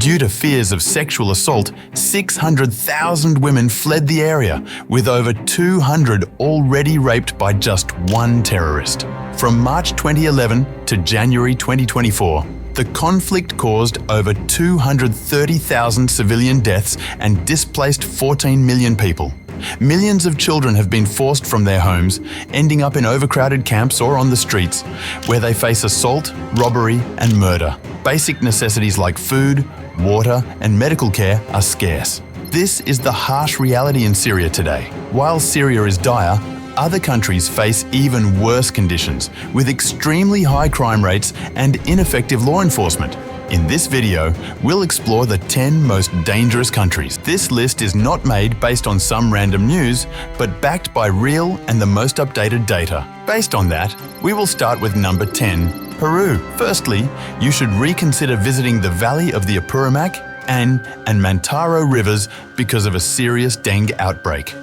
Due to fears of sexual assault, 600,000 women fled the area, with over 200 already raped by just one terrorist. From March 2011 to January 2024, the conflict caused over 230,000 civilian deaths and displaced 14 million people. Millions of children have been forced from their homes, ending up in overcrowded camps or on the streets, where they face assault, robbery, and murder. Basic necessities like food, water, and medical care are scarce. This is the harsh reality in Syria today. While Syria is dire, other countries face even worse conditions, with extremely high crime rates and ineffective law enforcement. In this video, we'll explore the 10 most dangerous countries. This list is not made based on some random news, but backed by real and the most updated data. Based on that, we will start with number 10, Peru. Firstly, you should reconsider visiting the valley of the Apurimac and Mantaro rivers because of a serious dengue outbreak.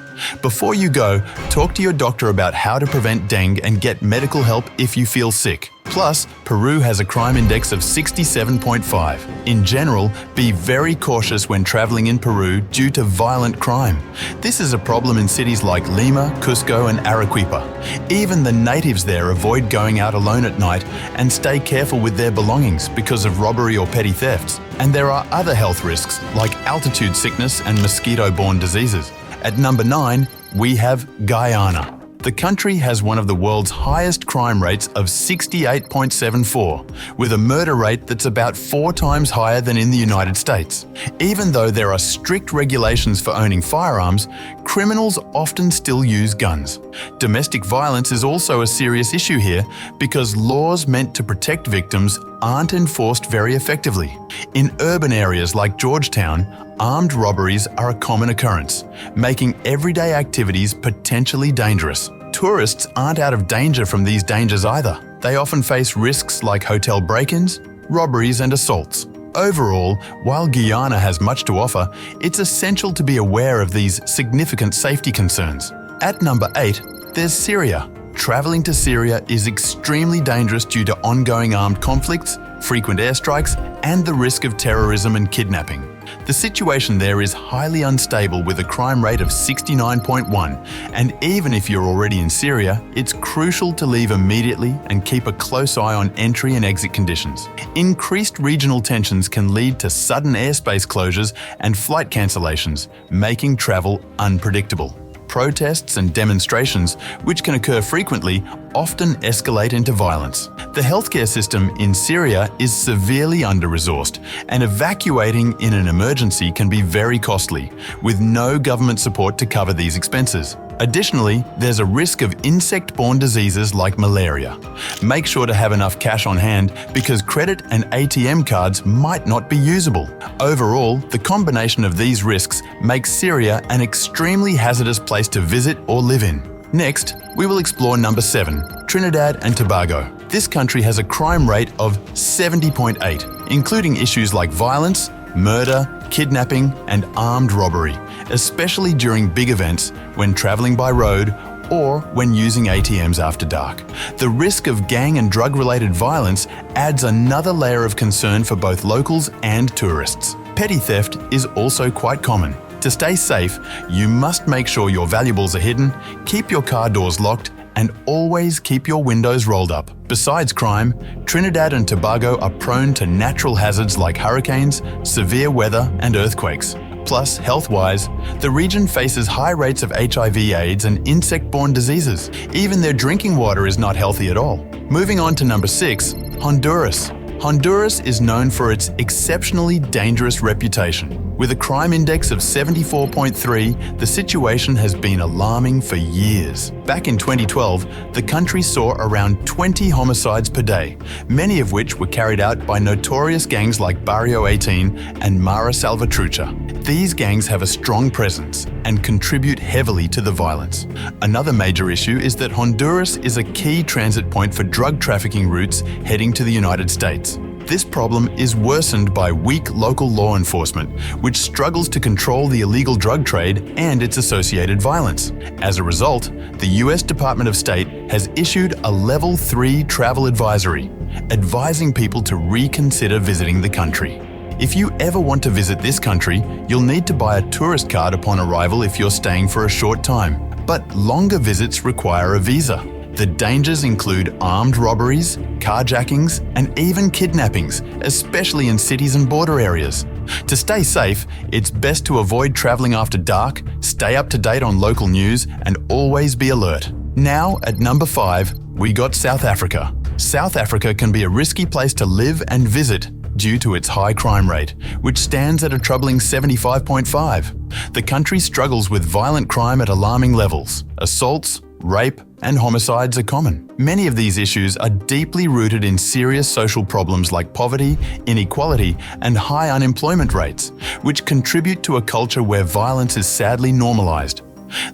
Before you go, talk to your doctor about how to prevent dengue and get medical help if you feel sick. Plus, Peru has a crime index of 67.5. In general, be very cautious when traveling in Peru due to violent crime. This is a problem in cities like Lima, Cusco, and Arequipa. Even the natives there avoid going out alone at night and stay careful with their belongings because of robbery or petty thefts. And there are other health risks like altitude sickness and mosquito-borne diseases. At number 9, we have Guyana. The country has one of the world's highest crime rates of 68.74, with a murder rate that's about 4 times higher than in the United States. Even though there are strict regulations for owning firearms, criminals often still use guns. Domestic violence is also a serious issue here because laws meant to protect victims aren't enforced very effectively. In urban areas like Georgetown, armed robberies are a common occurrence, making everyday activities potentially dangerous. Tourists aren't out of danger from these dangers either. They often face risks like hotel break-ins, robberies, and assaults. Overall, while Guyana has much to offer, it's essential to be aware of these significant safety concerns. At number 8, there's Syria. Traveling to Syria is extremely dangerous due to ongoing armed conflicts, frequent airstrikes, and the risk of terrorism and kidnapping. The situation there is highly unstable with a crime rate of 69.1, and even if you're already in Syria, it's crucial to leave immediately and keep a close eye on entry and exit conditions. Increased regional tensions can lead to sudden airspace closures and flight cancellations, making travel unpredictable. Protests and demonstrations, which can occur frequently, often escalate into violence. The healthcare system in Syria is severely under-resourced, and evacuating in an emergency can be very costly, with no government support to cover these expenses. Additionally, there's a risk of insect-borne diseases like malaria. Make sure to have enough cash on hand because credit and ATM cards might not be usable. Overall, the combination of these risks makes Syria an extremely hazardous place to visit or live in. Next, we will explore number 7, Trinidad and Tobago. This country has a crime rate of 70.8, including issues like violence, murder, kidnapping, and armed robbery, especially during big events when traveling by road or when using ATMs after dark. The risk of gang and drug-related violence adds another layer of concern for both locals and tourists. Petty theft is also quite common. To stay safe, you must make sure your valuables are hidden, keep your car doors locked, and always keep your windows rolled up. Besides crime, Trinidad and Tobago are prone to natural hazards like hurricanes, severe weather, and earthquakes. Plus, health-wise, the region faces high rates of HIV/AIDS and insect-borne diseases. Even their drinking water is not healthy at all. Moving on to number 6, Honduras. Honduras is known for its exceptionally dangerous reputation. With a crime index of 74.3, the situation has been alarming for years. Back in 2012, the country saw around 20 homicides per day, many of which were carried out by notorious gangs like Barrio 18 and Mara Salvatrucha. These gangs have a strong presence and contribute heavily to the violence. Another major issue is that Honduras is a key transit point for drug trafficking routes heading to the United States. This problem is worsened by weak local law enforcement, which struggles to control the illegal drug trade and its associated violence. As a result, the US Department of State has issued a Level 3 travel advisory, advising people to reconsider visiting the country. If you ever want to visit this country, you'll need to buy a tourist card upon arrival if you're staying for a short time. But longer visits require a visa. The dangers include armed robberies, carjackings, and even kidnappings, especially in cities and border areas. To stay safe, it's best to avoid traveling after dark, stay up to date on local news, and always be alert. Now, at number 5, we got South Africa. South Africa can be a risky place to live and visit due to its high crime rate, which stands at a troubling 75.5. The country struggles with violent crime at alarming levels. Assaults, rape, and homicides are common. Many of these issues are deeply rooted in serious social problems like poverty, inequality, and high unemployment rates, which contribute to a culture where violence is sadly normalized.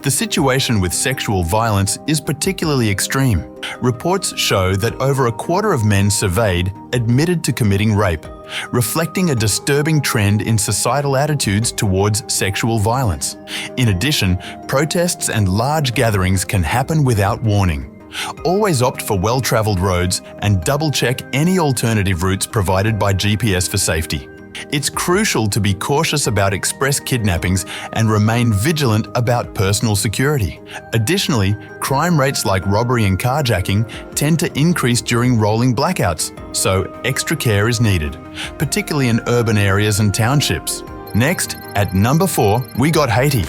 The situation with sexual violence is particularly extreme. Reports show that over a quarter of men surveyed admitted to committing rape, reflecting a disturbing trend in societal attitudes towards sexual violence. In addition, protests and large gatherings can happen without warning. Always opt for well-traveled roads and double-check any alternative routes provided by GPS for safety. It's crucial to be cautious about express kidnappings and remain vigilant about personal security. Additionally, crime rates like robbery and carjacking tend to increase during rolling blackouts, so extra care is needed, particularly in urban areas and townships. Next, at number 4, we got Haiti.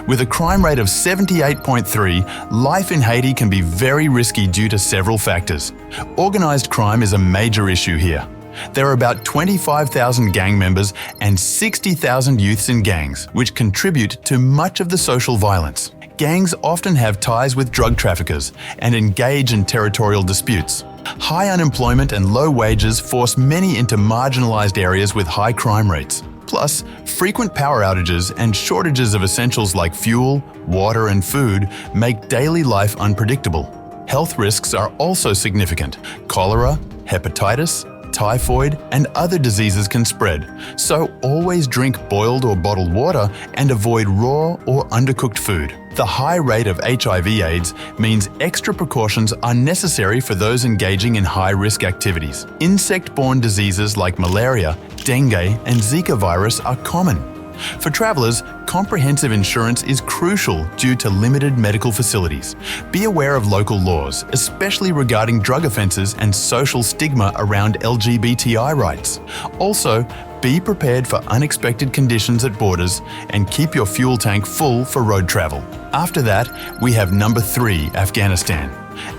With a crime rate of 78.3, life in Haiti can be very risky due to several factors. Organized crime is a major issue here. There are about 25,000 gang members and 60,000 youths in gangs, which contribute to much of the social violence. Gangs often have ties with drug traffickers and engage in territorial disputes. High unemployment and low wages force many into marginalized areas with high crime rates. Plus, frequent power outages and shortages of essentials like fuel, water, and food make daily life unpredictable. Health risks are also significant. Cholera, hepatitis, typhoid, and other diseases can spread, so always drink boiled or bottled water and avoid raw or undercooked food. The high rate of HIV/AIDS means extra precautions are necessary for those engaging in high-risk activities. Insect-borne diseases like malaria, dengue, and Zika virus are common. For travelers, comprehensive insurance is crucial due to limited medical facilities. Be aware of local laws, especially regarding drug offences and social stigma around LGBTI rights. Also, be prepared for unexpected conditions at borders and keep your fuel tank full for road travel. After that, we have number 3, Afghanistan.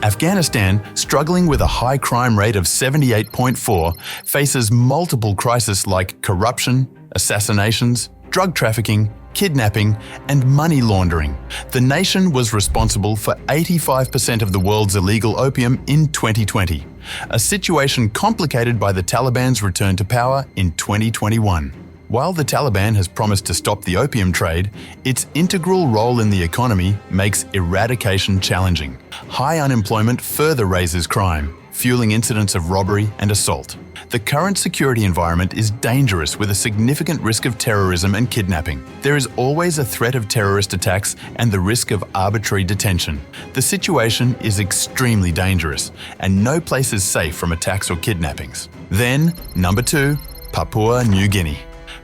Afghanistan, struggling with a high crime rate of 78.4, faces multiple crises like corruption, assassinations, drug trafficking, kidnapping, and money laundering. The nation was responsible for 85% of the world's illegal opium in 2020, a situation complicated by the Taliban's return to power in 2021. While the Taliban has promised to stop the opium trade, its integral role in the economy makes eradication challenging. High unemployment further raises crime, fueling incidents of robbery and assault. The current security environment is dangerous with a significant risk of terrorism and kidnapping. There is always a threat of terrorist attacks and the risk of arbitrary detention. The situation is extremely dangerous, and no place is safe from attacks or kidnappings. Then, number 2, Papua New Guinea.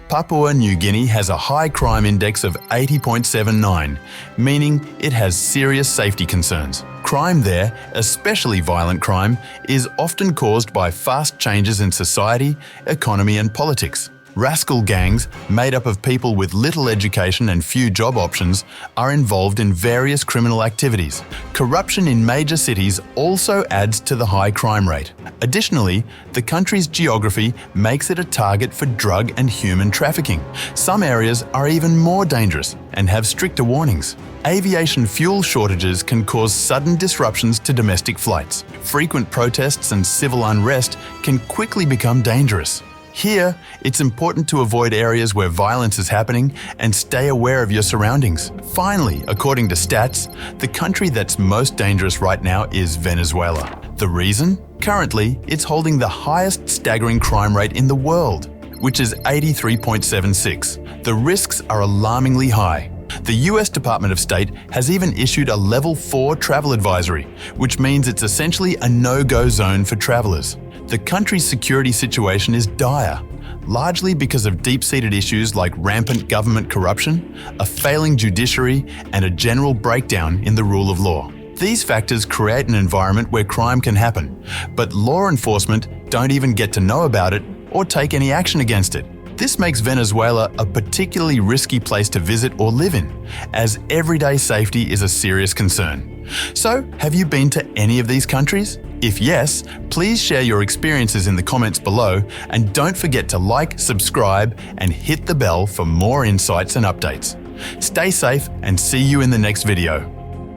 Papua New Guinea has a high crime index of 80.79, meaning it has serious safety concerns. Crime there, especially violent crime, is often caused by fast changes in society, economy, and politics. Rascal gangs, made up of people with little education and few job options, are involved in various criminal activities. Corruption in major cities also adds to the high crime rate. Additionally, the country's geography makes it a target for drug and human trafficking. Some areas are even more dangerous and have stricter warnings. Aviation fuel shortages can cause sudden disruptions to domestic flights. Frequent protests and civil unrest can quickly become dangerous. Here, it's important to avoid areas where violence is happening and stay aware of your surroundings. Finally, according to stats, the country that's most dangerous right now is Venezuela. The reason? Currently, it's holding the highest staggering crime rate in the world, which is 83.76. The risks are alarmingly high. The US Department of State has even issued a Level 4 travel advisory, which means it's essentially a no-go zone for travelers. The country's security situation is dire, largely because of deep-seated issues like rampant government corruption, a failing judiciary, and a general breakdown in the rule of law. These factors create an environment where crime can happen, but law enforcement don't even get to know about it or take any action against it. This makes Venezuela a particularly risky place to visit or live in, as everyday safety is a serious concern. So, have you been to any of these countries? If yes, please share your experiences in the comments below, and don't forget to like, subscribe, and hit the bell for more insights and updates. Stay safe and see you in the next video.